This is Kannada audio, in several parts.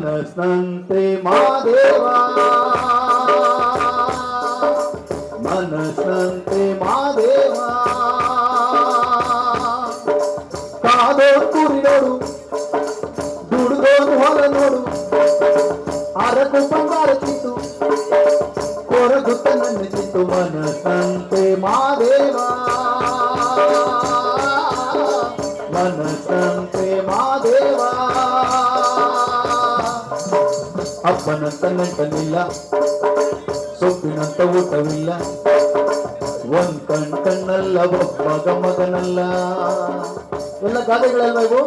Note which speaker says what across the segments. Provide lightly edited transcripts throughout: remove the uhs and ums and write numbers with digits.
Speaker 1: ಮನಸ್ಸಂತೆ ಮಾದೇವ ಮನಸ್ಸಂತೆ ಮಾದೇವ ಕಾದೋ ಕುರಿ ನೋಡು ದುಡ್ದೋನು ಹೊಲ ನೋಡು ಅರಕು ಬಂಗಾರ ತಿಂತು ಕೊರಗುತ್ತ ನನ್ನ ಚಿತ್ತು ಮನಸ್ಸಂತೆ ಮಾದೇವ ಮನಸ್ಸಂತೆ ಮಾದೇವ ಅಪ್ಪನಂತ ನೆಂಟನಿಲ್ಲ ಸೊಪ್ಪಿನಂತ ಊಟವಿಲ್ಲ ಒಂದ್ ಕಣ್ಣಲ್ಲ ಒಬ್ಬ ಮಗನಲ್ಲ ಎಲ್ಲ ಗಾದೆಗಳಲ್ವ ಇವು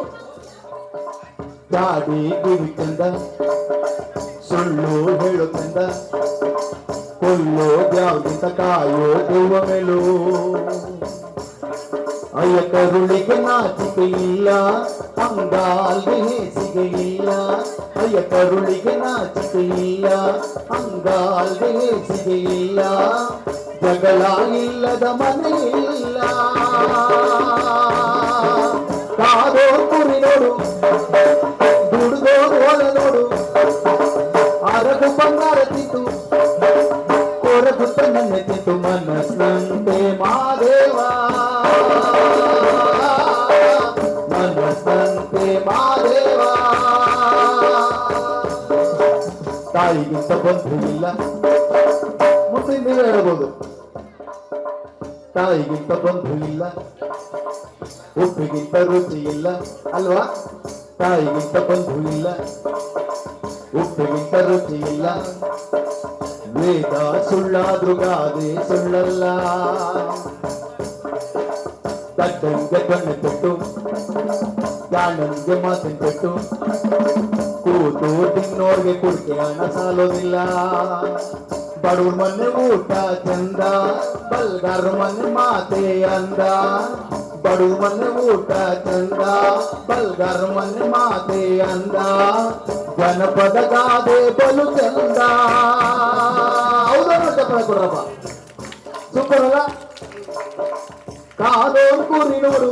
Speaker 1: ಗಾಡಿ ಗಿವಿಕೆಂದ ಸುಳ್ಳು ಹೇಳುತ್ತೆಂದ ಕೊಲ್ಲೋ ದ್ಯಾವ್ದಿಂತ ಕಾಯೋ ದೆವ್ವ ಮೇಲೂ ಅಯ್ಯ ಕರುಳಿಗೆ ನಾಚಿಕೆ ಇಲ್ಲ ಅಂಗಾಲ್ಗೆ ಹೇಸಿಗೆ ಇಲ್ಲ ಅಯ್ಯ ಕರುಳಿಗೆ ನಾಚಿಕೆ ಇಲ್ಲ ಅಂಗಾಲ್ಗೆ ಹೇಸಿಗೆ ಇಲ್ಲ ಜಗಳ ಇಲ್ಲದ ಮನೆ ಇಲ್ಲ ಕಾದೋ ಕುರಿ ನೋಡು ದುಡ್ದೋ ಹೊಲ ನೋಡು ಅರಗು ಬಂಗಾರ ತಿಂತು ಕೊರಗುತ್ತ ನನ್ನ ತಿಂತು ಮನಸ್ಸಂತೆ ಮಾದೇವ ಮನಸ್ಸಂತೆ ಮಾದೇವ ತಾಯಿಗಿಂತ ಬಂಧು ಇಲ್ಲ ಮುಂದೆ ನೀವೇ ಹೇಳಬಹುದು ತಾಯಿಗಿಂತ ಬಂಧು ಇಲ್ಲ ಉಪ್ಪಿಗಿಂತ ರುಚಿ ಇಲ್ಲ ಅಲ್ವಾ ತಾಯಿಗಿಂತ ಬಂಧು ಇಲ್ಲ ಉಪ್ಪಿಗಿಂತ ರುಚಿ ಇಲ್ಲ ವೇದ ಸುಳ್ಳಾದ್ರೂ ಗಾದೆ ಸುಳ್ಳಲ್ಲ ದಡ್ಡಂಗೆ ಕಣ್ಣು ಕೊಟ್ಟು ಜಾಣಂಗೆ ಮಾತಿನ ಕೊಟ್ಟು ಕೂತು ತಿನ್ನೋರ್ಗೆ ಕುಡಿಕೆ ಹಣ ಸಾಲೋದಿಲ್ಲ ಬಡವ್ರ ಮನೆ ಊಟ ಚಂದ ಬಲ್ಗಾರ ಮನೆ ಮಾತೆ ಅಂದ ಬಡವ್ರ ಮನೆ ಊಟ ಚಂದ ಬಲ್ಗಾರ ಮನೆ ಮಾತೆ ಅಂದ ಜನಪದ ಗಾದೆ ಬಲು ಚಂದ ಹೌದಾ ಚಪ್ಪಳ ಕೊಡ್ರಪ್ಪ ಸೂಪರ್ ಅಲ್ಲ ಕಾದೋನ್ ಕುರಿ ನೋಡು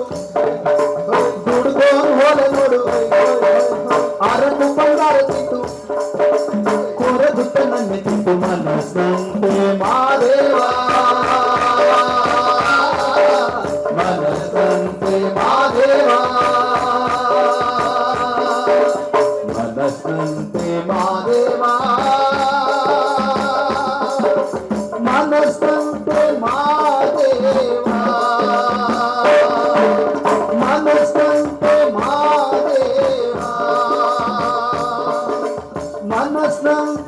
Speaker 1: ದುಡ್ದೋನ್ ಹೊಲ ನೋಡು ಅರಕು ಬಂಗಾರ ತಿಂತು ಕೊರಗುತ್ತ ನನ್ನ ತಿಂತು ಮನಸ್ಸಂತೆ ಮಾದೇವ ಮನಸ್ಸಂತೆ ಮಾದೇವ ಮನಸ್ಸಂತೆ ಮಾದೇವ ಮನಸ್ಸಂತೆ ಮಾದೇವ ಮನಸ್ಸಂತೆ ಮಾದೇವ ಮನಸ್ಸಂತೆ